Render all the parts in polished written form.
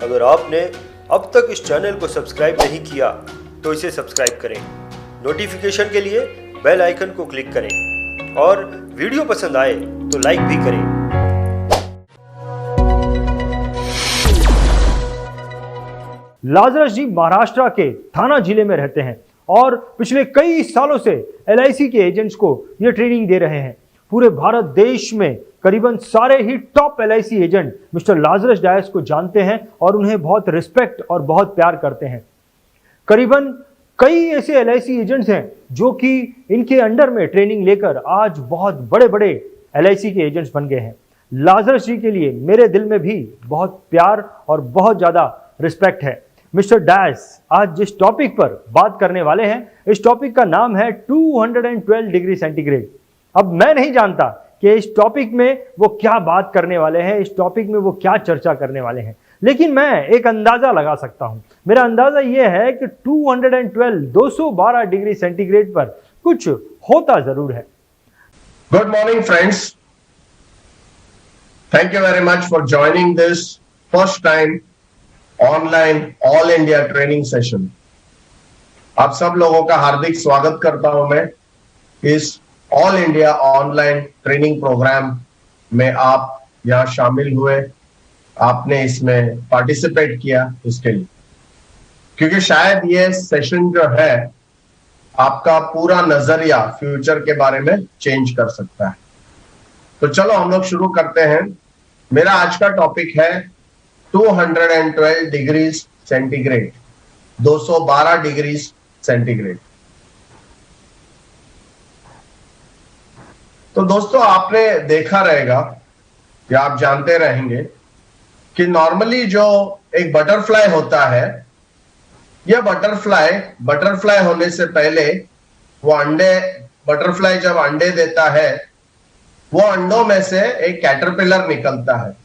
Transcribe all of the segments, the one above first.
अगर आपने अब तक इस चैनल को सब्सक्राइब नहीं किया तो इसे सब्सक्राइब करें, नोटिफिकेशन के लिए बेल आइकन को क्लिक करें और वीडियो पसंद आए तो लाइक भी करें। लाजरस जी महाराष्ट्र के थाना जिले में रहते हैं और पिछले कई सालों से LIC के एजेंट्स को ये ट्रेनिंग दे रहे हैं। पूरे भारत देश में करीबन सारे ही top LIC agent mister Lazarus Dias को जानते हैं और उन्हें बहुत रिस्पेक्ट और बहुत प्यार करते हैं। करीबन कई ऐसे LIC एजेंट्स हैं जो कि इनके अंडर में ट्रेनिंग लेकर आज बहुत बड़े बड़े LIC के एजेंट्स बन गए हैं। लाजरस जी के लिए मेरे दिल में भी बहुत प्यार और बहुत ज़्यादा रिस्पेक्ट है। मिस्टर डायस आज जिस टॉपिक पर बात करने वाले हैं, इस टॉपिक का नाम है 212 डिग्री सेंटीग्रेड। अब मैं नहीं जानता कि इस टॉपिक में वो क्या बात करने वाले हैं, इस टॉपिक में वो क्या चर्चा करने वाले हैं, लेकिन मैं एक अंदाजा लगा सकता हूं। मेरा अंदाजा ये है कि 212 डिग्री सेंटीग्रेड पर कुछ होता जरूर है। Good morning, friends. Thank you very much for joining this first time online all India training session. आप सब लोगों का हार्दिक स्वागत करता हूं मैं इस all India online training program में। आप यहां शामिल हुए, आपने इसमें पार्टिसिपेट किया इसके लिए, क्योंकि शायद ये सेशन जो है आपका पूरा नजरिया फ्यूचर के बारे में चेंज कर सकता है। तो चलो हम लोग शुरू करते हैं। मेरा आज का टॉपिक है 212 डिग्रीज सेंटीग्रेड, 212 डिग्री सेंटीग्रेड। तो दोस्तों, आपने देखा रहेगा या आप जानते रहेंगे कि नॉर्मली जो एक बटरफ्लाई होता है, यह बटरफ्लाई होने से पहले वो बटरफ्लाई जब अंडे देता है, वो अंडों में से एक कैटरपिलर निकलता है।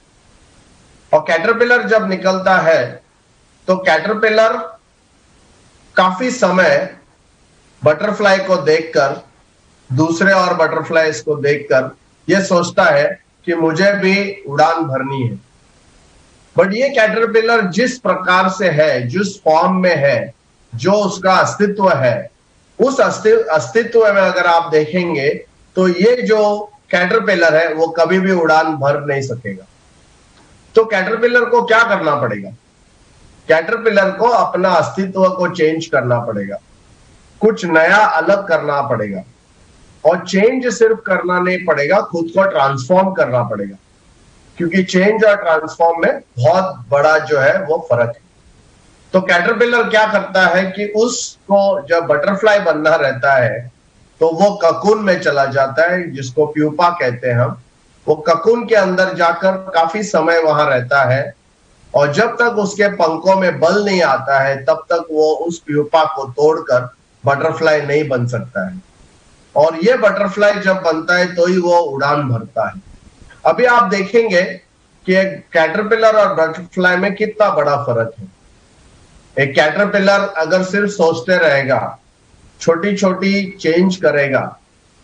और कैटरपिलर जब निकलता है तो कैटरपिलर काफी समय बटरफ्लाई को देखकर, दूसरे और बटरफ्लाईज को देखकर यह सोचता है कि मुझे भी उड़ान भरनी है। बट ये कैटरपिलर जिस प्रकार से है, जिस फॉर्म में है, जो उसका अस्तित्व है, उस अस्तित्व में अगर आप देखेंगे तो ये जो कैटरपिलर है वो कभी भी उड़ान भर नहीं सकेगा। तो कैटरपिलर को क्या करना पड़ेगा? कैटरपिलर को अपना अस्तित्व को चेंज करना पड़ेगा, कुछ नया अलग करना पड़ेगा। और चेंज सिर्फ करना नहीं पड़ेगा, खुद को ट्रांसफॉर्म करना पड़ेगा, क्योंकि चेंज और ट्रांसफॉर्म में बहुत बड़ा जो है वो फर्क है। तो कैटरपिलर क्या करता है कि उसको जब बटरफ्लाई बनना रहता है तो वो ककून में चला जाता है, जिसको प्यूपा कहते हैं हम। वो ककून के अंदर जाकर काफी समय वहां रहता है और जब तक उसके पंखों में बल नहीं आता है तब तक वो उस प्यूपा को तोड़कर बटरफ्लाई नहीं बन सकता है। और ये बटरफ्लाई जब बनता है तो ही वो उड़ान भरता है। अभी आप देखेंगे कि एक कैटरपिलर और बटरफ्लाई में कितना बड़ा फर्क है। एक कैटरपिलर अगर सिर्फ सोचते रहेगा, छोटी छोटी चेंज करेगा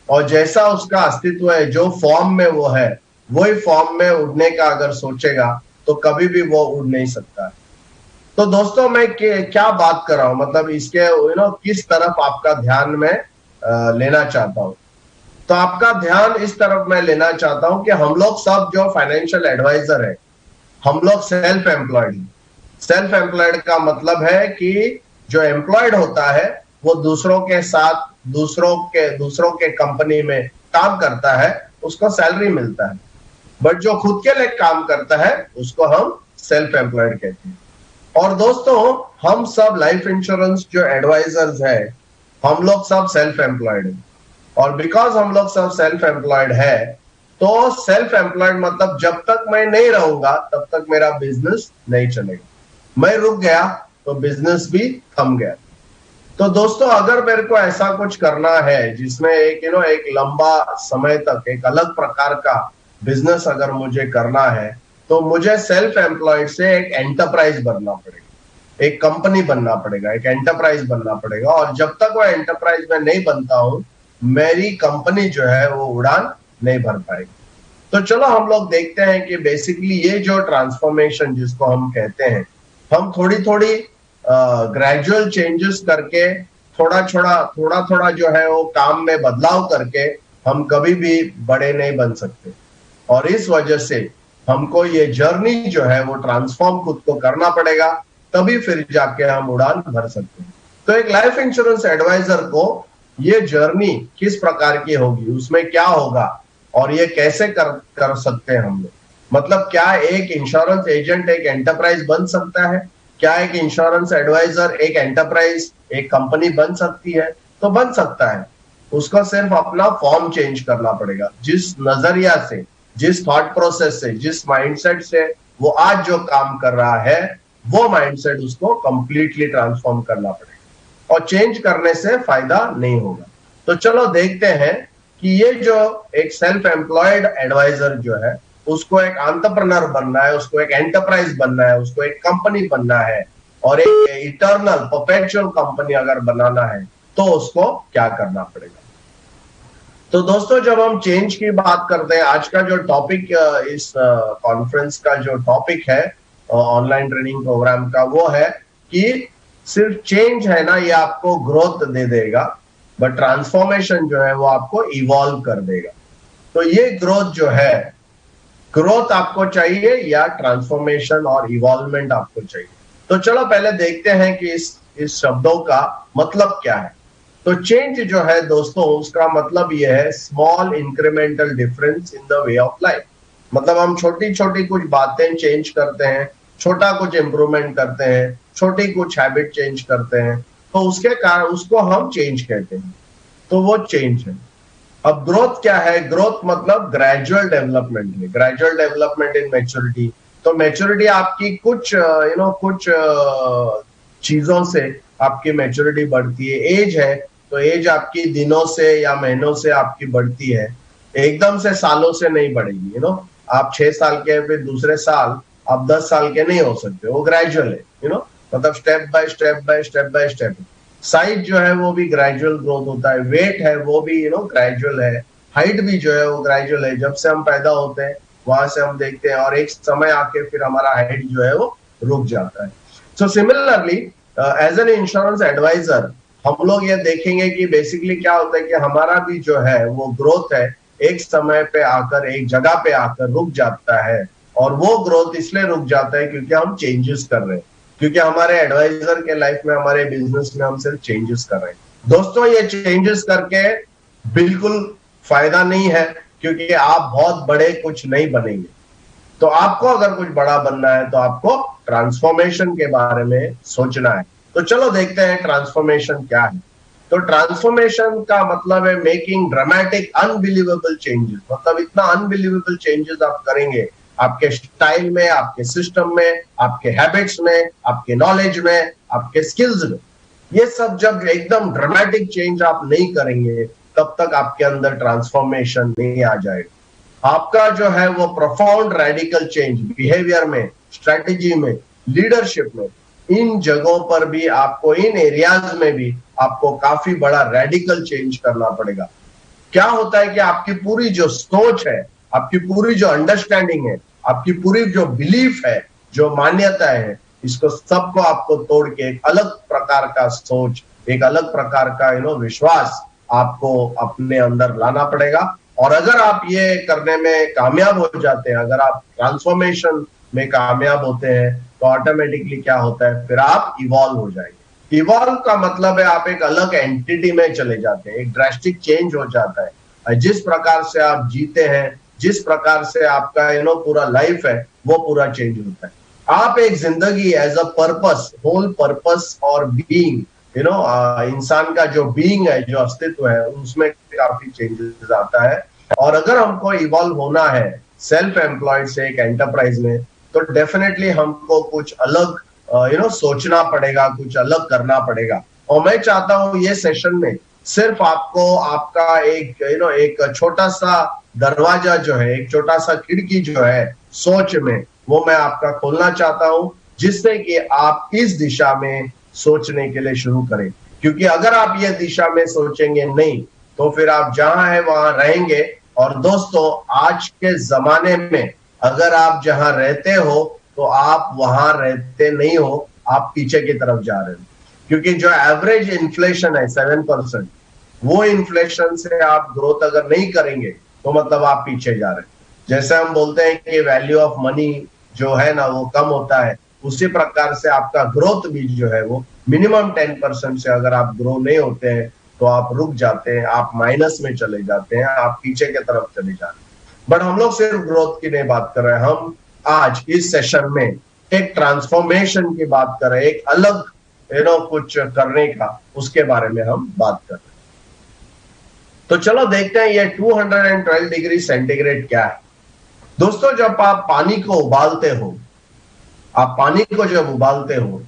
और जैसा उसका अस्तित्व है, जो फॉर्म में वो है, वही फॉर्म में उड़ने का अगर सोचेगा तो कभी भी वो उड़ नहीं सकता है। तो दोस्तों, मैं क्या बात कर रहा हूं, मतलब इसके किस तरफ आपका ध्यान में लेना चाहता हूं। तो आपका ध्यान इस तरफ मैं लेना चाहता हूं कि हम लोग सब जो फाइनेंशियल एडवाइजर है, हम लोग सेल्फ एम्प्लॉयड हैं। सेल्फ एम्प्लॉयड का मतलब है कि जो एम्प्लॉयड होता है वो दूसरों के साथ, दूसरों के कंपनी में काम करता है, उसको सैलरी मिलता है। बट जो खुद के लिए काम करता है उसको हम सेल्फ एम्प्लॉयड कहते हैं। और दोस्तों, हम सब लाइफ इंश्योरेंस जो एडवाइजर्स है, हम लोग सब सेल्फ एम्प्लॉयड है। और बिकॉज हम लोग सब सेल्फ एम्प्लॉयड है, तो सेल्फ एम्प्लॉयड मतलब जब तक मैं नहीं रहूंगा तब तक मेरा बिजनेस नहीं चलेगा। मैं रुक गया तो बिजनेस भी थम गया। तो दोस्तों, अगर मेरे को ऐसा कुछ करना है जिसमें एक लंबा समय तक एक अलग प्रकार का बिजनेस अगर मुझे करना है, तो मुझे सेल्फ एम्प्लॉयड से एक एंटरप्राइज बनना पड़ेगा, एक कंपनी बनना पड़ेगा, एक एंटरप्राइज बनना पड़ेगा। और जब तक वो एंटरप्राइज में नहीं बनता हूं, मेरी कंपनी जो है वो उड़ान नहीं भर पाएगी। तो चलो हम लोग देखते हैं कि बेसिकली ये जो ट्रांसफॉर्मेशन जिसको हम कहते हैं, हम थोड़ी थोड़ी ग्रेजुअल चेंजेस करके थोड़ा थोड़ा जो है वो काम में बदलाव करके हम कभी भी बड़े नहीं बन सकते। और इस वजह से हमको ये जर्नी जो है वो ट्रांसफॉर्म खुद को करना पड़ेगा, तभी फिर जाके हम उड़ान भर सकते हैं। तो एक लाइफ इंश्योरेंस एडवाइजर को ये जर्नी किस प्रकार की होगी, उसमें क्या होगा और ये कैसे कर सकते हैं हम लोग, मतलब क्या एक इंश्योरेंस एजेंट एक एंटरप्राइज बन सकता है, क्या एक इंश्योरेंस एडवाइजर एक एंटरप्राइज एक कंपनी बन सकती है? तो बन सकता है। उसको सिर्फ अपना फॉर्म चेंज करना पड़ेगा। जिस नजरिया से, जिस थॉट प्रोसेस से, जिस माइंडसेट से वो आज जो काम कर रहा है, वो माइंडसेट उसको कंप्लीटली ट्रांसफॉर्म करना पड़ेगा और चेंज करने से फायदा नहीं होगा। तो चलो देखते हैं कि ये जो एक सेल्फ एम्प्लॉयड एडवाइजर जो है उसको एक एंटरप्रेन्योर बनना है, उसको एक एंटरप्राइज बनना है, उसको एक कंपनी बनना है और एक इटर्नल परपेचुअल कंपनी अगर बनाना है तो उसको क्या करना पड़ेगा। तो दोस्तों, जब हम चेंज की बात करते हैं, आज का जो टॉपिक इस कॉन्फ्रेंस का जो टॉपिक है ऑनलाइन ट्रेनिंग प्रोग्राम का, वो है कि सिर्फ चेंज है ना, ये आपको ग्रोथ दे देगा, बट ट्रांसफॉर्मेशन जो है वो आपको इवॉल्व कर देगा। तो ये ग्रोथ जो है, ग्रोथ आपको चाहिए या ट्रांसफॉर्मेशन और इवॉल्वमेंट आपको चाहिए? तो चलो पहले देखते हैं कि इस शब्दों का मतलब क्या है। तो चेंज जो है दोस्तों, उसका मतलब यह है small incremental difference in the way of life. मतलब हम छोटी छोटी कुछ बातें चेंज करते हैं, छोटा कुछ इंप्रूवमेंट करते हैं, छोटी कुछ हैबिट चेंज करते हैं, तो उसके कारण उसको हम चेंज कहते हैं। तो वो चेंज है। अब ग्रोथ क्या है? ग्रोथ मतलब ग्रेजुअल डेवलपमेंट है, ग्रेजुअल डेवलपमेंट इन मैच्योरिटी। तो मैच्योरिटी आपकी कुछ कुछ चीजों से आपकी मैच्योरिटी बढ़ती है। एज है तो एज आपकी दिनों से या महीनों से आपकी बढ़ती है, एकदम से सालों से नहीं बढ़ेगी। आप 6 साल के फिर दूसरे साल आप 10 साल के नहीं हो सकते, वो ग्रेजुअल है। मतलब step by step by step by step. Size जो है वो भी ग्रेजुअल ग्रोथ होता है, वेट है वो भी ग्रेजुअल है, हाइट भी जो है वो ग्रेजुअल है। जब से हम पैदा होते हैं वहां से हम देखते हैं और एक समय आके फिर हमारा हाइट जो है वो रुक जाता है। So similarly as an insurance advisor हम लोग ये देखेंगे कि बेसिकली क्या होता है कि हमारा भी जो है वो ग्रोथ है एक समय पे आकर, एक जगह पे आकर रुक जाता है। और वो ग्रोथ इसलिए रुक जाता है क्योंकि हम चेंजेस कर रहे हैं, क्योंकि हमारे एडवाइजर के लाइफ में, हमारे बिजनेस में हम सिर्फ चेंजेस कर रहे हैं। दोस्तों, ये चेंजेस करके बिल्कुल फायदा नहीं है, क्योंकि आप बहुत बड़े कुछ नहीं बनेंगे। तो आपको अगर कुछ बड़ा बनना है तो आपको ट्रांसफॉर्मेशन के बारे में सोचना है। तो चलो देखते हैं ट्रांसफॉर्मेशन क्या है। तो ट्रांसफॉर्मेशन का मतलब है मेकिंग ड्रामेटिक अनबिलीवेबल चेंजेस। मतलब इतना अनबिलीवेबल चेंजेस आप करेंगे आपके स्टाइल में, आपके सिस्टम में, आपके हैबिट्स में, आपके नॉलेज में, आपके स्किल्स में। ये सब जब एकदम ड्रामेटिक चेंज आप नहीं करेंगे तब तक आपके अंदर ट्रांसफॉर्मेशन नहीं आ जाएगा। आपका जो है वो प्रोफाउंड रेडिकल चेंज बिहेवियर में, स्ट्रेटेजी में, लीडरशिप में, इन जगहों पर भी आपको, इन एरियाज में भी आपको काफी बड़ा रेडिकल चेंज करना पड़ेगा। क्या होता है कि आपकी पूरी जो सोच है, आपकी पूरी जो अंडरस्टैंडिंग है, आपकी पूरी जो बिलीफ है, जो मान्यता है, इसको सबको आपको तोड़ के एक अलग प्रकार का सोच, एक अलग प्रकार का विश्वास आपको अपने अंदर लाना पड़ेगा। और अगर आप ये करने में कामयाब हो जाते हैं, अगर आप ट्रांसफॉर्मेशन में कामयाब होते हैं, तो ऑटोमेटिकली क्या होता है, फिर आप इवॉल्व हो जाएंगे। इवॉल्व का मतलब है आप एक अलग एंटिटी में चले जाते हैं, एक ड्रास्टिक चेंज हो जाता है। जिस प्रकार से आप जीते हैं, जिस प्रकार से आपका पूरा लाइफ है, वो पूरा चेंज होता है। आप एक जिंदगी as a purpose, whole purpose और बीइंग, इंसान का जो बीइंग है, जो अस्तित्व है, उसमें काफी चेंजेस आता है। और अगर हमको इवॉल्व होना है सेल्फ एम्प्लॉयड से एक एंटरप्राइज में, तो डेफिनेटली हमको कुछ अलग सोचना पड़ेगा, कुछ अलग करना पड़ेगा। और मैं चाहता हूं ये सेशन में सिर्फ आपको आपका एक छोटा सा दरवाजा जो है, एक छोटा सा खिड़की जो है सोच में, वो मैं आपका खोलना चाहता हूं, जिससे कि आप इस दिशा में सोचने के लिए शुरू करें। क्योंकि अगर आप ये दिशा में सोचेंगे नहीं, तो फिर आप जहां है वहां रहेंगे। और दोस्तों, आज के जमाने में अगर आप जहां रहते हो तो आप वहां रहते नहीं हो, आप पीछे की तरफ जा रहे हो। क्योंकि जो एवरेज इन्फ्लेशन है 7%, वो इन्फ्लेशन से आप ग्रोथ अगर नहीं करेंगे तो मतलब आप पीछे जा रहे हैं। जैसे हम बोलते हैं कि वैल्यू ऑफ मनी जो है ना वो कम होता है, उसी प्रकार से आपका ग्रोथ भी जो है वो मिनिमम 10% से अगर आप ग्रो नहीं होते हैं तो आप रुक जाते हैं, आप माइनस में चले जाते हैं, आप पीछे की तरफ चले जाते हैं। बट हम लोग सिर्फ ग्रोथ की नहीं बात कर रहे हैं, हम आज इस सेशन में एक ट्रांसफॉर्मेशन की बात कर रहे हैं, एक अलग कुछ करने का, उसके बारे में हम बात कर रहे हैं। तो चलो देखते हैं ये 212 डिग्री सेंटीग्रेड क्या है। दोस्तों, जब आप पानी को उबालते हो, आप पानी को जब उबालते हो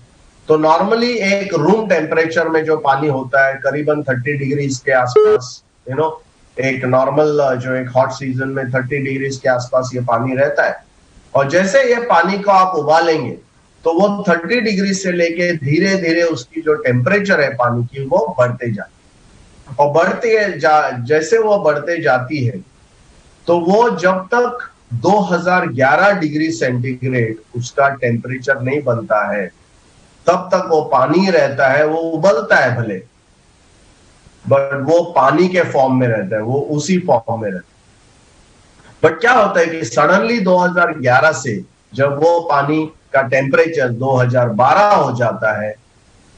तो नॉर्मली एक रूम टेम्परेचर में जो पानी होता है करीबन 30 डिग्री के आसपास, एक नॉर्मल जो एक हॉट सीजन में 30 डिग्री के आसपास ये पानी रहता है। और जैसे ये पानी को आप उबालेंगे तो वो 30 डिग्री से लेके धीरे धीरे उसकी जो टेम्परेचर है पानी की वो बढ़ते जाती है। और जैसे वो बढ़ते जाती है तो वो जब तक 2011 डिग्री सेंटीग्रेड उसका टेम्परेचर नहीं बनता है तब तक वो पानी रहता है, वो उबलता है भले, बट वो पानी के फॉर्म में रहता है, वो उसी फॉर्म में रहता है। बट क्या होता है कि सडनली 2011 से जब वो पानी का टेम्परेचर 2012 हो जाता है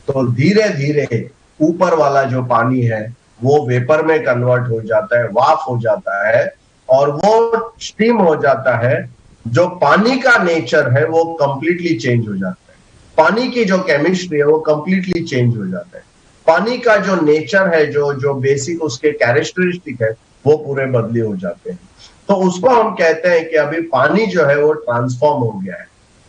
तो धीरे धीरे ऊपर वाला जो पानी है वो वेपर में कन्वर्ट हो जाता है, वाफ हो जाता है, और वो स्टीम हो जाता है। जो पानी का नेचर है वो कंप्लीटली चेंज हो जाता है, पानी की जो केमिस्ट्री है वो कंप्लीटली चेंज हो जाता है, पानी का जो नेचर है, जो बेसिक उसके कैरेक्टरिस्टिक है वो पूरे बदली हो जाते हैं। तो उसको हम कहते हैं कि अभी पानी जो है वो ट्रांसफॉर्म हो गया है।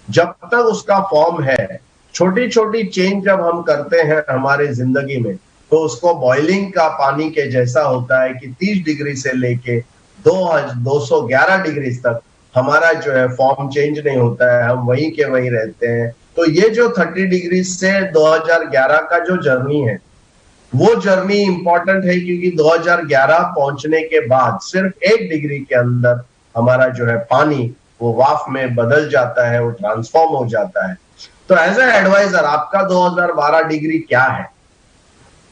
जब तक उसका फॉर्म है, छोटी छोटी चेंज जब हम करते हैं हमारे जिंदगी में तो उसको बॉइलिंग का पानी के जैसा होता है कि 30 डिग्री से लेके 211 डिग्री तक हमारा जो है फॉर्म चेंज नहीं होता है, हम वहीं के वहीं रहते हैं। तो ये जो 30 डिग्री से 2011 का जो जर्नी है वो जर्नी इंपॉर्टेंट है, क्योंकि 2011 पहुंचने के बाद सिर्फ 1 डिग्री के अंदर हमारा जो है पानी वो वाफ में बदल जाता है, वो ट्रांसफॉर्म हो जाता है। तो एज ए एडवाइजर आपका 2012 डिग्री क्या है,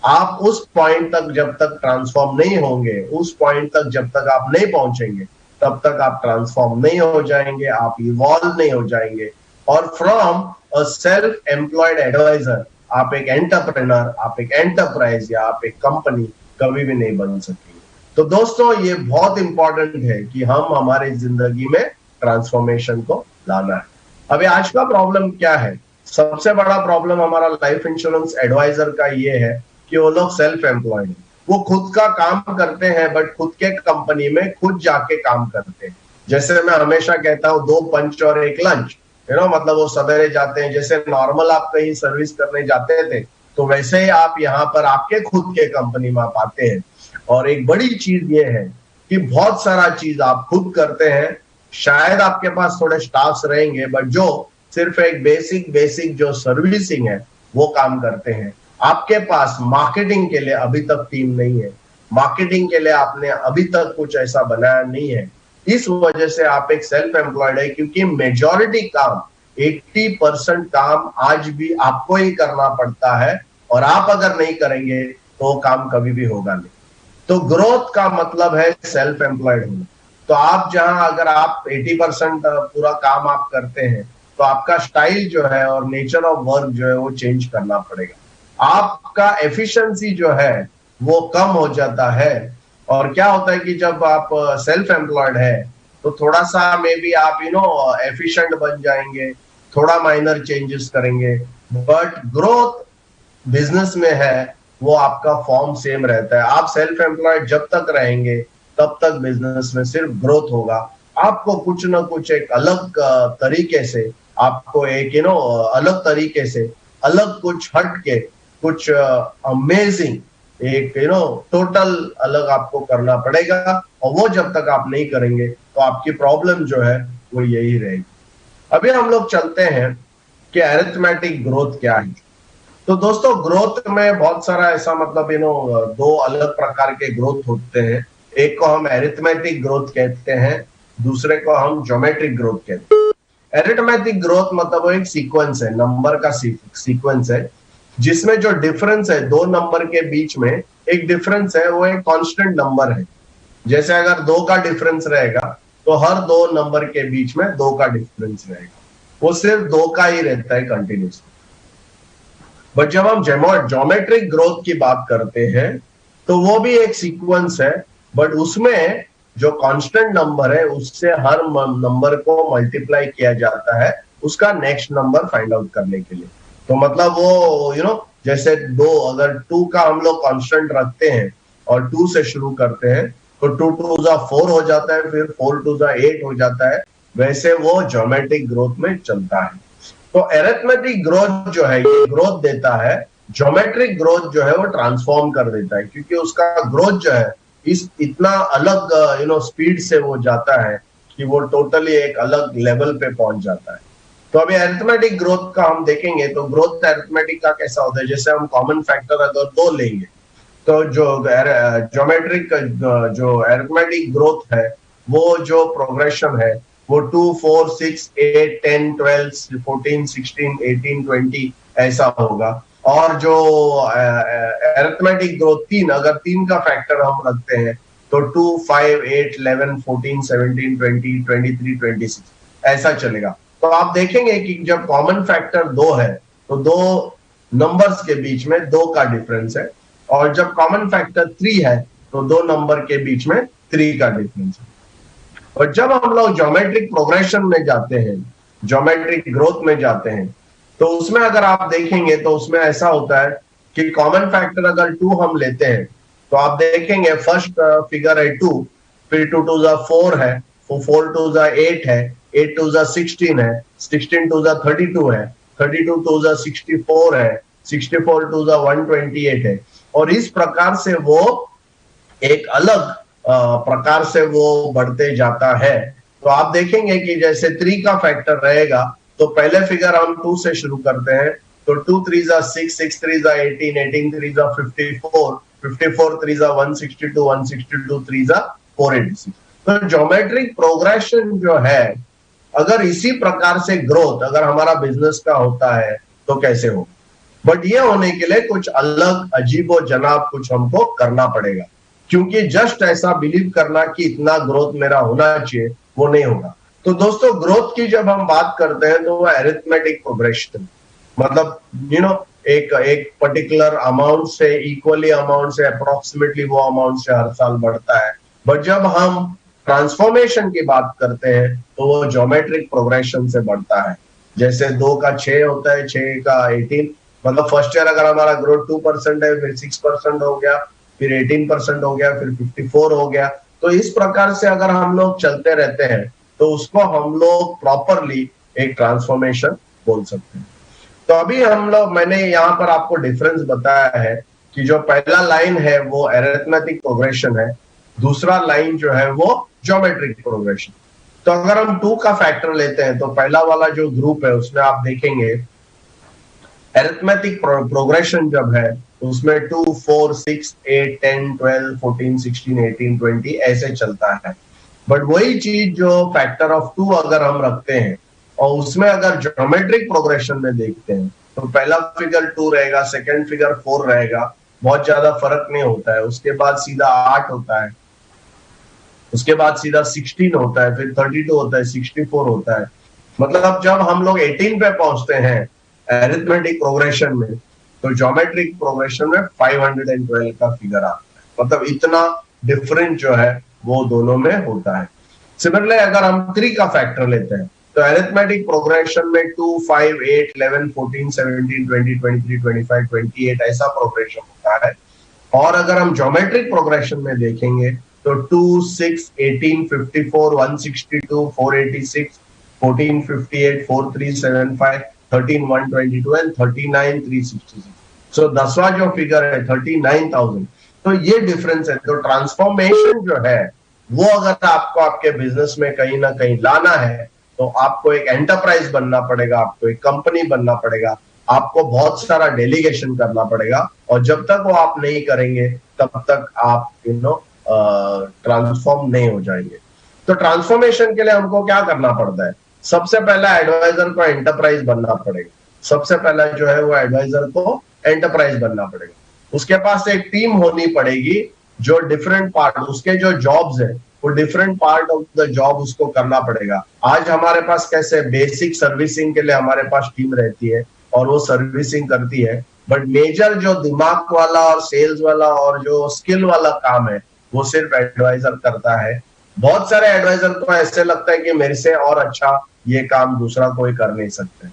आप उस पॉइंट तक जब तक ट्रांसफॉर्म नहीं होंगे, उस पॉइंट तक जब तक आप नहीं पहुंचेंगे तब तक आप ट्रांसफॉर्म नहीं हो जाएंगे, आप इवॉल्व नहीं हो जाएंगे। और from a self employed advisor आप एक एंटरप्रेन्योर, आप एक एंटरप्राइज या आप एक कंपनी कभी भी नहीं बन सकेंगे। तो दोस्तों, ये बहुत इंपॉर्टेंट है कि हम हमारी जिंदगी में ट्रांसफॉर्मेशन को लाना है। अभी आज का प्रॉब्लम क्या है, सबसे बड़ा प्रॉब्लम हमारा लाइफ इंश्योरेंस एडवाइजर का ये है कि वो लोग सेल्फ एम्प्लॉयड है, वो खुद का काम करते हैं बट खुद के कंपनी में खुद जाके काम करते हैं। जैसे मैं हमेशा कहता हूँ 2 पंच और 1 लंच, मतलब वो सवेरे जाते हैं, जैसे नॉर्मल आप कहीं सर्विस करने जाते थे तो वैसे ही आप यहाँ पर आपके खुद के कंपनी में आप आते हैं। और एक बड़ी चीज ये है कि बहुत सारा चीज आप खुद करते हैं, शायद आपके पास थोड़े स्टाफ्स रहेंगे बट जो सिर्फ एक बेसिक जो सर्विसिंग है वो काम करते हैं। आपके पास मार्केटिंग के लिए अभी तक टीम नहीं है, मार्केटिंग के लिए आपने अभी तक कुछ ऐसा बनाया नहीं है, इस वजह से आप एक सेल्फ एम्प्लॉयड है। क्योंकि मेजॉरिटी काम 80% काम आज भी आपको ही करना पड़ता है, और आप अगर नहीं करेंगे तो काम कभी भी होगा नहीं। तो ग्रोथ का मतलब है सेल्फ एम्प्लॉयड होना। तो आप जहां अगर आप 80% पूरा काम आप करते हैं तो आपका स्टाइल जो है और नेचर ऑफ वर्क जो है वो चेंज करना पड़ेगा। आपका एफिशिएंसी जो है वो कम हो जाता है। और क्या होता है कि जब आप सेल्फ एम्प्लॉयड है तो थोड़ा सा मे बी आप एफिशिएंट बन जाएंगे, थोड़ा माइनर चेंजेस करेंगे, बट ग्रोथ बिजनेस में है वो आपका फॉर्म सेम रहता है। आप सेल्फ एम्प्लॉयड जब तक रहेंगे तब तक बिजनेस में सिर्फ ग्रोथ होगा। आपको कुछ ना कुछ एक अलग तरीके से, आपको एक अलग तरीके से, अलग कुछ हट के, कुछ अमेजिंग एक टोटल अलग आपको करना पड़ेगा। और वो जब तक आप नहीं करेंगे तो आपकी प्रॉब्लम जो है वो यही रहेगी। अभी हम लोग चलते हैं कि अरिथमेटिक ग्रोथ क्या है। तो दोस्तों, ग्रोथ में बहुत सारा ऐसा मतलब 2 अलग प्रकार के ग्रोथ होते हैं। एक को हम अरिथमेटिक ग्रोथ कहते हैं, दूसरे को हम ज्योमेट्रिक ग्रोथ कहते हैं। एरिथमेटिक ग्रोथ मतलब वो एक सीक्वेंस है, नंबर का सीक्वेंस है, जिसमें जो डिफरेंस है दो नंबर के बीच में, एक डिफरेंस है, वो एक कांस्टेंट नंबर है। जैसे अगर 2 का डिफरेंस रहेगा तो हर दो नंबर के बीच में 2 का डिफरेंस रहेगा, वो सिर्फ 2 का ही रहता है कंटिन्यूसली। बट जब हम ज्योमेट्रिक ग्रोथ की बात करते हैं तो वो भी एक सीक्वेंस है, बट उसमें जो कांस्टेंट नंबर है उससे हर नंबर को मल्टीप्लाई किया जाता है उसका नेक्स्ट नंबर फाइंड आउट करने के लिए। तो मतलब वो जैसे अगर 2 का हम लोग कांस्टेंट रखते हैं और 2 से शुरू करते हैं तो 2 2 4 हो जाता है, फिर 4 2 8 हो जाता है, वैसे वो ज्योमेट्रिक ग्रोथ में चलता है। तो अरिथमेटिक ग्रोथ जो है ये ग्रोथ देता है, ज्योमेट्रिक ग्रोथ जो है वो ट्रांसफॉर्म कर देता है, क्योंकि उसका ग्रोथ जो है इतना अलग स्पीड से वो जाता है कि वो टोटली एक अलग लेवल पे पहुंच जाता है। तो अभी अरिथमेटिक ग्रोथ का हम देखेंगे तो ग्रोथ अरिथमेटिक का कैसा होता है। जैसे हम कॉमन फैक्टर अगर 2 लेंगे तो जो ज्योमेट्रिक जो अरिथमेटिक ग्रोथ है वो जो प्रोग्रेशन है वो 2 4 6 8 10 12 14 16 18 20 ऐसा होगा। और जो अरिथमेटिक ग्रोथ 3, अगर 3 का फैक्टर हम रखते हैं तो 2 5 8 11 14 17 20 23 26 ऐसा चलेगा। तो आप देखेंगे कि जब कॉमन फैक्टर 2 है तो 2 नंबर्स के बीच में 2 का डिफरेंस है, और जब कॉमन फैक्टर 3 है तो 2 नंबर के बीच में 3 का डिफरेंस है। और जब हम लोग ज्योमेट्रिक प्रोग्रेशन में जाते हैं, ज्योमेट्रिक ग्रोथ में जाते हैं, तो उसमें अगर आप देखेंगे तो उसमें ऐसा होता है कि कॉमन फैक्टर अगर 2 हम लेते हैं तो आप देखेंगे फर्स्ट फिगर है 2, फिर 2 2 4 है, 4 2 8 है, 8 2 16 है, 16 2 32 है, 32 2 64 है, 64 2 128 है, और इस प्रकार से वो एक अलग प्रकार से वो बढ़ते जाता है। तो आप देखेंगे कि जैसे 3 का फैक्टर रहेगा तो पहले फिगर हम 2 से शुरू करते हैं, तो 2 3 6, 6 3 18, 18 3 54, 54 3 162, 162 3 486। तो ज्योमेट्रिक प्रोग्रेशन जो है, अगर इसी प्रकार से ग्रोथ अगर हमारा बिजनेस का होता है तो कैसे हो। बट ये होने के लिए कुछ अलग अजीबो जनाब कुछ हमको करना पड़ेगा, क्योंकि जस्ट ऐसा बिलीव करना कि इतना ग्रोथ मेरा होना चाहिए वो नहीं होगा। तो दोस्तों ग्रोथ की जब हम बात करते हैं तो वो अरिथमेटिक प्रोग्रेशन मतलब एक पर्टिकुलर अमाउंट से, इक्वली अमाउंट से, अप्रोक्सीमेटली वो अमाउंट से हर साल बढ़ता है। बट जब हम ट्रांसफॉर्मेशन की बात करते हैं तो वो ज्योमेट्रिक प्रोग्रेशन से बढ़ता है। जैसे 2 का 6 होता है, 6 का 18, मतलब फर्स्ट ईयर अगर हमारा ग्रोथ 2% है, फिर 6% हो गया, फिर 18% हो गया, फिर 54 हो गया। तो इस प्रकार से अगर हम लोग चलते रहते हैं तो उसको हम लोग प्रॉपरली एक ट्रांसफॉर्मेशन बोल सकते हैं। तो अभी मैंने यहाँ पर आपको डिफरेंस बताया है कि जो पहला लाइन है वो अरिथमेटिक प्रोग्रेशन है, दूसरा लाइन जो है वो ज्योमेट्रिक प्रोग्रेशन। तो अगर हम 2 का फैक्टर लेते हैं तो पहला वाला जो ग्रुप है उसमें आप देखेंगे अरिथमेटिक प्रोग्रेशन जब है उसमें 2 4 6 8 10 12 14 16 18 20 ऐसे चलता है। बट वही चीज जो फैक्टर ऑफ 2 अगर हम रखते हैं और उसमें अगर ज्योमेट्रिक प्रोग्रेशन में देखते हैं तो पहला फिगर 2 रहेगा, सेकंड फिगर 4 रहेगा, बहुत ज्यादा फर्क नहीं होता है। उसके बाद सीधा 8 होता है, उसके बाद सीधा 16 होता है, फिर 32 होता है, 64 होता है। मतलब जब हम लोग 18 पे पहुंचते हैं अरिथमेटिक प्रोग्रेशन में तो ज्योमेट्रिक प्रोग्रेशन में 512 का फिगर आता है। मतलब इतना डिफरेंस जो है वो दोनों में होता है। सिमिलरली अगर हम 3 का फैक्टर लेते हैं तो अरिथमेटिक प्रोग्रेशन में 2 5 8 11 14 17 20 23 25 28 ऐसा प्रोग्रेशन होता है। और अगर हम ज्योमेट्रिक प्रोग्रेशन में देखेंगे तो 2 6 18 54 162 486 14 58 4375 13 122 एंड 39 366। सो 10वां जो फिगर है 39,000। तो ये डिफरेंस है। तो ट्रांसफॉर्मेशन जो है वो अगर आपको आपके बिजनेस में कहीं ना कहीं लाना है तो आपको एक एंटरप्राइज बनना पड़ेगा, आपको एक कंपनी बनना पड़ेगा, आपको बहुत सारा डेलीगेशन करना पड़ेगा। और जब तक वो आप नहीं करेंगे तब तक आप ट्रांसफॉर्म नहीं हो जाएंगे। तो ट्रांसफॉर्मेशन के लिए हमको क्या करना पड़ता है? सबसे पहला एडवाइजर को एंटरप्राइज बनना पड़ेगा। सबसे पहला जो है वो एडवाइजर को एंटरप्राइज बनना पड़ेगा। उसके पास एक टीम होनी पड़ेगी जो डिफरेंट पार्ट, उसके जो जॉब्स है वो different part of the job उसको करना पड़ेगा। आज हमारे पास कैसे बेसिक सर्विसिंग के लिए हमारे पास टीम रहती है और वो सर्विसिंग करती है, बट मेजर जो दिमाग वाला और सेल्स वाला और जो स्किल वाला काम है वो सिर्फ एडवाइजर करता है। बहुत सारे एडवाइजर को ऐसे लगता है कि मेरे से और अच्छा ये काम दूसरा कोई कर नहीं सकते,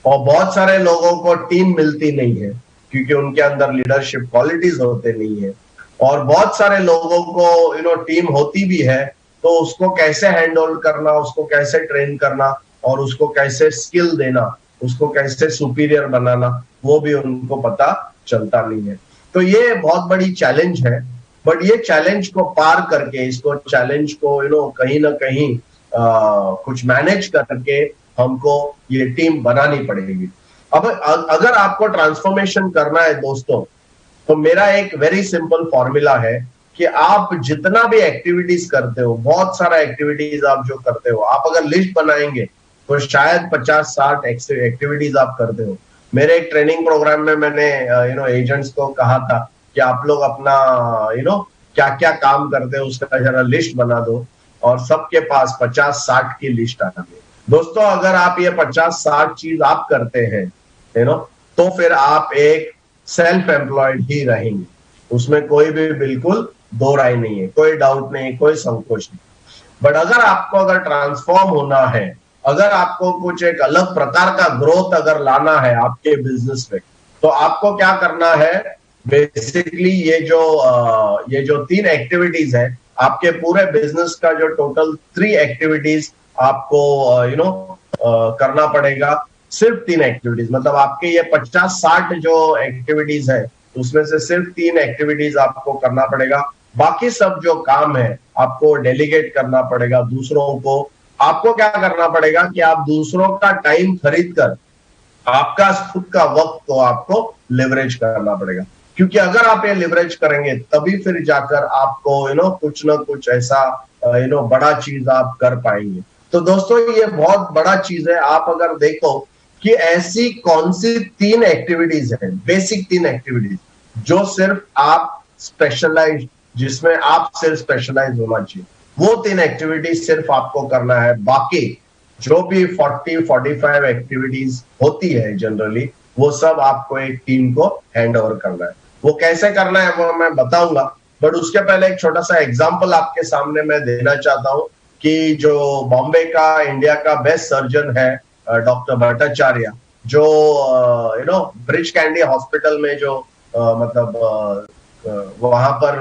और बहुत सारे लोगों को टीम मिलती नहीं है क्योंकि उनके अंदर लीडरशिप क्वालिटीज होते नहीं है। और बहुत सारे लोगों को टीम होती भी है तो उसको कैसे हैंडल करना, उसको कैसे ट्रेन करना और उसको कैसे स्किल देना, उसको कैसे सुपीरियर बनाना, वो भी उनको पता चलता नहीं है। तो ये बहुत बड़ी चैलेंज है, बट ये चैलेंज को पार करके, इसको चैलेंज को कहीं ना कहीं कुछ मैनेज करके हमको ये टीम बनानी पड़ेगी। अब अगर आपको ट्रांसफॉर्मेशन करना है दोस्तों, तो मेरा एक वेरी सिंपल फॉर्मूला है कि आप जितना भी एक्टिविटीज करते हो, बहुत सारा एक्टिविटीज आप जो करते हो, आप अगर लिस्ट बनाएंगे तो शायद 50-60 एक्टिविटीज आप करते हो। मेरे एक ट्रेनिंग प्रोग्राम में मैंने एजेंट्स को कहा था कि आप लोग अपना क्या क्या काम करते हो उसका जरा लिस्ट बना दो, और सबके पास 50-60 की लिस्ट आ गई। दोस्तों अगर आप ये 50-60 चीज आप करते हैं तो फिर आप एक सेल्फ एम्प्लॉयड ही रहेंगे, उसमें कोई भी बिल्कुल दो राय नहीं है, कोई डाउट नहीं, कोई संकोच नहीं। बट अगर ट्रांसफॉर्म होना है, अगर आपको कुछ एक अलग प्रकार का ग्रोथ अगर लाना है आपके बिजनेस में, तो आपको क्या करना है, बेसिकली ये जो 3 एक्टिविटीज है, आपके पूरे बिजनेस का जो टोटल 3 एक्टिविटीज आपको करना पड़ेगा। सिर्फ 3 एक्टिविटीज, मतलब आपके ये 50-60 जो एक्टिविटीज है उसमें से सिर्फ 3 एक्टिविटीज आपको करना पड़ेगा। बाकी सब जो काम है आपको डेलीगेट करना पड़ेगा दूसरों को। आपको क्या करना पड़ेगा कि आप दूसरों का टाइम खरीद कर आपका खुद का वक्त को आपको लिवरेज करना पड़ेगा, क्योंकि अगर आप ये लिवरेज करेंगे तभी फिर जाकर आपको कुछ ना कुछ ऐसा बड़ा चीज आप कर पाएंगे। तो दोस्तों ये बहुत बड़ा चीज है। आप अगर देखो कि ऐसी कौन सी 3 एक्टिविटीज है, बेसिक 3 एक्टिविटीज जो सिर्फ आप स्पेशलाइज, जिसमें आप सिर्फ स्पेशलाइज होना चाहिए, वो 3 एक्टिविटीज सिर्फ आपको करना है। बाकी जो भी 40-45 एक्टिविटीज होती है जनरली, वो सब आपको एक टीम को हैंड ओवर करना है। वो कैसे करना है वो मैं बताऊंगा, बट उसके पहले एक छोटा सा एग्जांपल आपके सामने मैं देना चाहता हूं कि जो बॉम्बे का इंडिया का बेस्ट सर्जन है डॉक्टर भट्टाचार्य, जो ब्रिज कैंडी हॉस्पिटल में जो वहां पर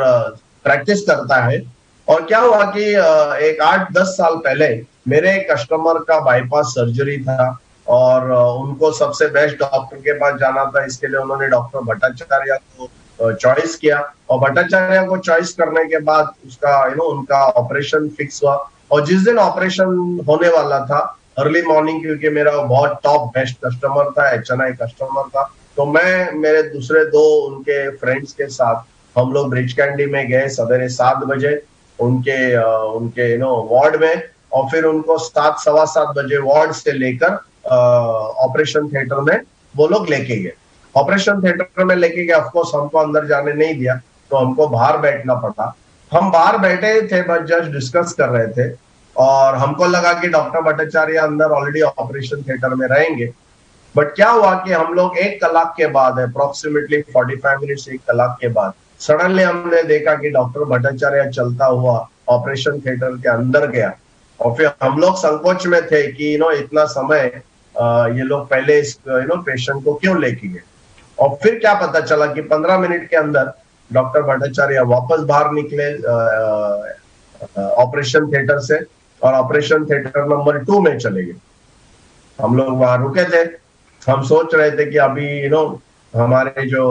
प्रैक्टिस करता है। और क्या हुआ कि एक 8-10 साल पहले मेरे कस्टमर का बाईपास सर्जरी था और उनको सबसे बेस्ट डॉक्टर के पास जाना था, इसके लिए उन्होंने डॉक्टर भट्टाचार्य को चॉइस किया। और भट्टाचार्य को चॉइस करने के बाद उसका उनका ऑपरेशन फिक्स हुआ। और जिस दिन ऑपरेशन होने वाला था, अर्ली मॉर्निंग, क्योंकि मेरा बहुत टॉप बेस्ट कस्टमर था, HNI कस्टमर था, तो मैं मेरे दूसरे 2 उनके फ्रेंड्स के साथ हम लोग ब्रिज कैंडी में गए सवेरे 7 बजे उनके वार्ड में, और फिर उनको 7-7:15 बजे वार्ड से लेकर ऑपरेशन थिएटर में वो लोग लेके गए। ऑपरेशन थिएटर में लेके गए, ऑफकोर्स हमको अंदर जाने नहीं दिया, तो हमको बाहर बैठना पड़ा। हम बाहर बैठे थे, बस जस्ट डिस्कस कर रहे थे, और हमको लगा कि डॉक्टर भट्टाचार्य अंदर ऑलरेडी ऑपरेशन थिएटर में रहेंगे। बट क्या हुआ कि हम लोग 1 कलाक के बाद, अप्रोक्सीमेटली 45 मिनट 1 कलाक के बाद, सडनली हमने देखा कि डॉक्टर भट्टाचार्य चलता हुआ ऑपरेशन थिएटर के अंदर गया। और फिर हम लोग संकोच में थे कि इतना समय ये लोग पहले इस पेशेंट को क्यों लेके गए। और फिर क्या पता चला कि 15 मिनट के अंदर डॉक्टर भट्टाचार्य वापस बाहर निकले ऑपरेशन थिएटर से, और ऑपरेशन थिएटर नंबर 2 में चले गए। हम लोग वहां रुके थे, हम सोच रहे थे कि अभी हमारे जो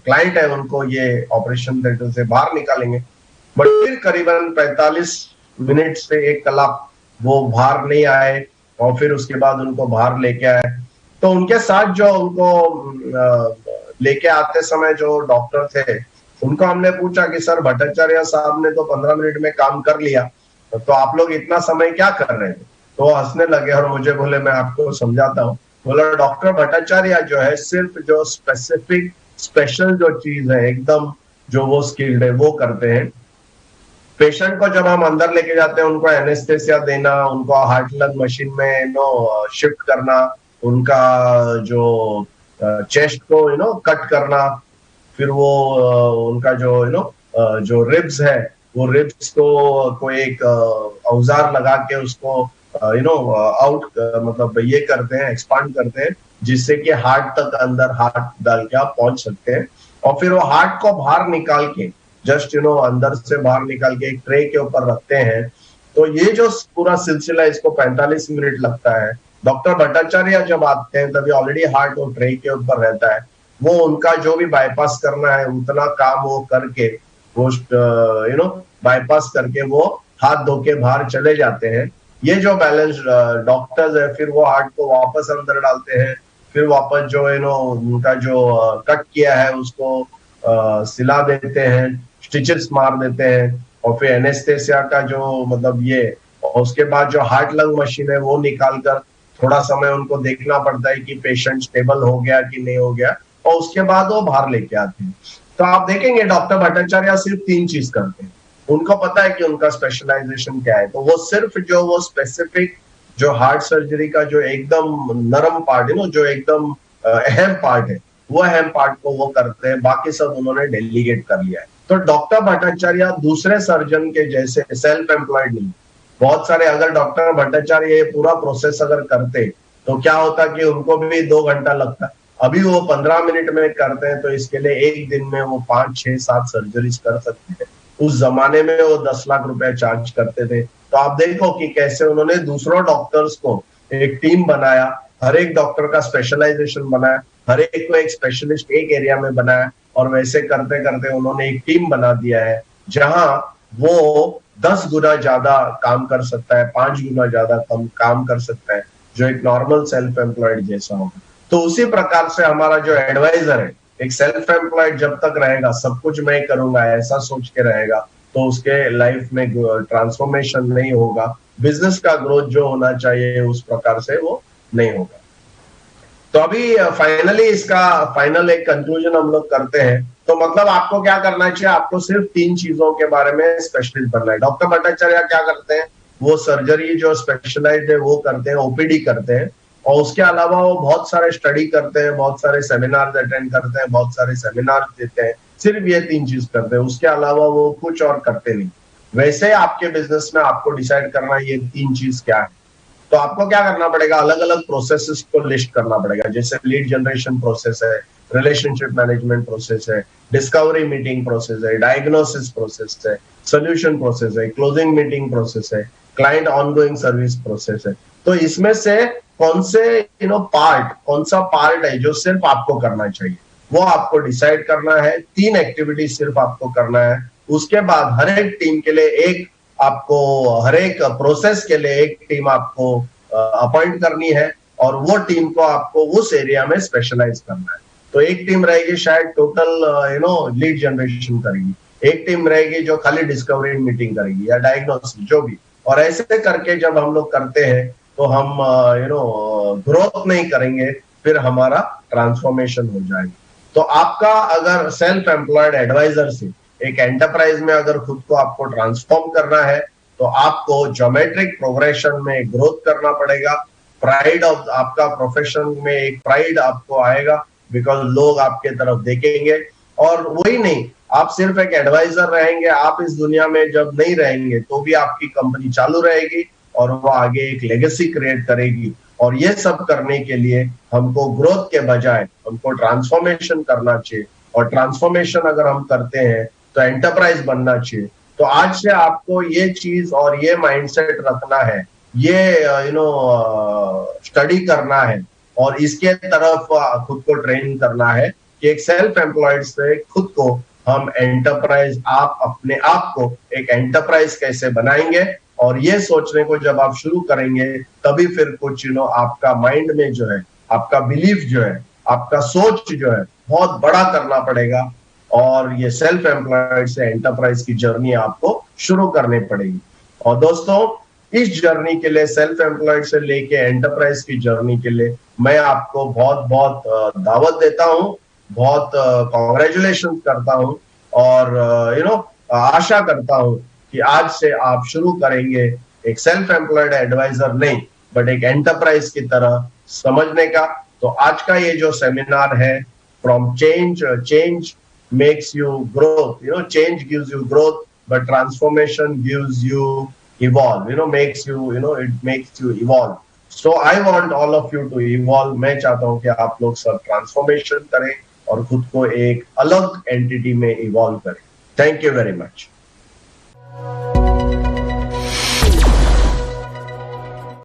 क्लाइंट है उनको ये ऑपरेशन थिएटर से बाहर निकालेंगे। बट फिर करीबन 45 मिनट से 1 कलाक वो बाहर नहीं आए, और फिर उसके बाद उनको बाहर लेके आए। तो उनके साथ जो उनको लेके आते समय जो डॉक्टर थे, उनको हमने पूछा कि सर भट्टाचार्य साहब ने तो 15 मिनट में काम कर लिया, तो आप लोग इतना समय क्या कर रहे थे। तो वो हंसने लगे और मुझे बोले मैं आपको समझाता हूँ। बोला डॉक्टर भट्टाचार्य जो है सिर्फ जो स्पेसिफिक स्पेशल जो चीज है एकदम जो वो स्किल्ड है वो करते हैं। पेशेंट को जब हम अंदर लेके जाते हैं उनको एनेस्थेसिया देना, उनको हार्ट लंग मशीन में शिफ्ट करना, उनका जो चेस्ट को कट करना, फिर वो उनका जो जो रिब्स है वो रिब्स को कोई एक औजार लगा के उसको आउट मतलब ये करते हैं, एक्सपांड करते हैं, जिससे कि हार्ट तक अंदर हार्ट डाल के आप पहुंच सकते हैं। और फिर वो हार्ट को बाहर निकाल के जस्ट अंदर से बाहर निकाल के एक ट्रे के ऊपर रखते हैं। तो ये जो पूरा सिलसिला इसको 45 मिनट लगता है। डॉक्टर भट्टाचार्य जब आते हैं तभी ऑलरेडी हार्ट वो ट्रे के ऊपर रहता है। वो उनका जो भी बाईपास करना है उतना काम वो करके वो बाईपास करके वो हाथ धो के बाहर चले जाते हैं। ये जो बैलेंस डॉक्टर्स है फिर वो हार्ट को वापस अंदर डालते हैं, फिर वापस जो उनका जो कट किया है उसको सिला देते हैं, स्टिचेस मार देते हैं, और फिर एनेस्थेसिया का जो मतलब ये, और उसके बाद जो हार्ट लंग मशीन है वो निकाल कर थोड़ा समय उनको देखना पड़ता है कि पेशेंट स्टेबल हो गया कि नहीं हो गया, और उसके बाद वो बाहर लेके आते हैं। तो आप देखेंगे डॉक्टर भट्टाचार्य सिर्फ 3 चीज करते हैं। उनको पता है कि उनका स्पेशलाइजेशन क्या है, तो वो सिर्फ जो वो स्पेसिफिक जो हार्ट सर्जरी का जो एकदम नरम पार्ट है ना, जो एकदम अहम पार्ट है, वो अहम पार्ट को वो करते हैं, बाकी सब उन्होंने डेलीगेट कर लिया है। तो डॉक्टर भट्टाचार्य दूसरे सर्जन के जैसे सेल्फ एम्प्लॉयड नहीं। बहुत सारे अगर डॉक्टर भट्टाचार्य ये पूरा प्रोसेस अगर करते तो क्या होता कि उनको भी 2 घंटा लगता। अभी वो 15 मिनट में करते हैं, तो इसके लिए एक दिन में वो 5, 6, 7 सर्जरीज कर सकते हैं। उस जमाने में वो 10 लाख रुपए चार्ज करते थे। तो आप देखो कि कैसे उन्होंने दूसरों डॉक्टर्स को एक टीम बनाया, हर एक डॉक्टर का स्पेशलाइजेशन बनाया, हर एक को एक स्पेशलिस्ट एक एरिया में बनाया, और वैसे करते करते उन्होंने एक टीम बना दिया है जहां वो 10 गुना ज्यादा काम कर सकता है, 5 गुना ज्यादा कम काम कर सकता है, जो एक नॉर्मल सेल्फ एम्प्लॉयड जैसा होगा। तो उसी प्रकार से हमारा जो एडवाइजर है, एक सेल्फ एम्प्लॉयड जब तक रहेगा सब कुछ मैं करूंगा ऐसा सोच के रहेगा, तो उसके लाइफ में ट्रांसफॉर्मेशन नहीं होगा, बिजनेस का ग्रोथ जो होना चाहिए उस प्रकार से वो नहीं होगा। तो अभी फाइनली इसका फाइनल एक कंक्लूजन हम लोग करते हैं। तो मतलब आपको क्या करना चाहिए, आपको सिर्फ 3 चीजों के बारे में स्पेशलिस्ट बनना है। डॉक्टर भट्टाचार्य क्या करते हैं, वो सर्जरी जो स्पेशलाइज्ड है वो करते हैं, ओपीडी करते हैं, और उसके अलावा वो बहुत सारे स्टडी करते हैं, बहुत सारे सेमिनार्स अटेंड करते हैं, बहुत सारे सेमिनार्स देते हैं। सिर्फ ये 3 चीज करते हैं, उसके अलावा वो कुछ और करते नहीं। वैसे आपके बिजनेस में आपको डिसाइड करना है ये 3 चीज क्या है। तो आपको क्या करना पड़ेगा, अलग अलग प्रोसेसेस को लिस्ट करना पड़ेगा। जैसे लीड जनरेशन प्रोसेस है, रिलेशनशिप मैनेजमेंट प्रोसेस है, डिस्कवरी मीटिंग प्रोसेस है, डायग्नोसिस प्रोसेस है, सोल्यूशन प्रोसेस है, क्लोजिंग मीटिंग प्रोसेस है, क्लाइंट ऑनगोइंग सर्विस प्रोसेस है। तो इसमें से कौन सा पार्ट है जो सिर्फ आपको करना चाहिए, वो आपको डिसाइड करना है। 3 एक्टिविटी सिर्फ आपको करना है। उसके बाद हर एक टीम के लिए हर एक प्रोसेस के लिए एक टीम आपको अपॉइंट करनी है, और वो टीम को आपको उस एरिया में स्पेशलाइज करना है। तो एक टीम रहेगी शायद टोटल लीड जनरेशन करेगी, एक टीम रहेगी जो खाली डिस्कवरी मीटिंग करेगी या डायग्नोसिस जो भी। और ऐसे करके जब हम लोग करते हैं तो हम ग्रोथ नहीं करेंगे, फिर हमारा ट्रांसफॉर्मेशन हो जाएगा। तो आपका अगर सेल्फ एम्प्लॉयड एडवाइजर से एक एंटरप्राइज में अगर खुद को आपको ट्रांसफॉर्म करना है, तो आपको ज्योमेट्रिक प्रोग्रेशन में ग्रोथ करना पड़ेगा। प्राइड ऑफ आपका प्रोफेशन में एक प्राइड आपको आएगा, बिकॉज लोग आपके तरफ देखेंगे। और वही नहीं, आप सिर्फ एक एडवाइजर रहेंगे, आप इस दुनिया में जब नहीं रहेंगे तो भी आपकी कंपनी चालू रहेगी और वो आगे एक लेगेसी क्रिएट करेगी। और ये सब करने के लिए हमको ग्रोथ के बजाय हमको ट्रांसफॉर्मेशन करना चाहिए, और ट्रांसफॉर्मेशन अगर हम करते हैं तो एंटरप्राइज बनना चाहिए। तो आज से आपको ये चीज और ये माइंडसेट रखना है, ये स्टडी करना है, और इसके तरफ खुद को ट्रेन करना है कि एक सेल्फ एम्प्लॉयड से खुद को हम एंटरप्राइज, आप अपने आप को एक एंटरप्राइज कैसे बनाएंगे, और ये सोचने को जब आप शुरू करेंगे तभी फिर कुछ आपका माइंड में जो है, आपका बिलीफ जो है, आपका सोच जो है बहुत बड़ा करना पड़ेगा, और ये सेल्फ एम्प्लॉयड से एंटरप्राइज की जर्नी आपको शुरू करनी पड़ेगी। और दोस्तों, इस जर्नी के लिए, सेल्फ एम्प्लॉयड से लेके एंटरप्राइज की जर्नी के लिए मैं आपको बहुत बहुत दावत देता हूं, बहुत कॉन्ग्रेचुलेशन करता हूं और आशा करता हूं कि आज से आप शुरू करेंगे एक सेल्फ एम्प्लॉयड एडवाइजर नहीं बट एक एंटरप्राइज की तरह समझने का। तो आज का ये जो सेमिनार है, from change makes you growth, change gives you growth, but transformation gives you evolve, it makes you evolve. So I want all of you to evolve. मैं चाहता हूं कि आप लोग सब ट्रांसफॉर्मेशन करें और खुद को एक अलग एंटिटी में इवॉल्व करें। Thank you very much.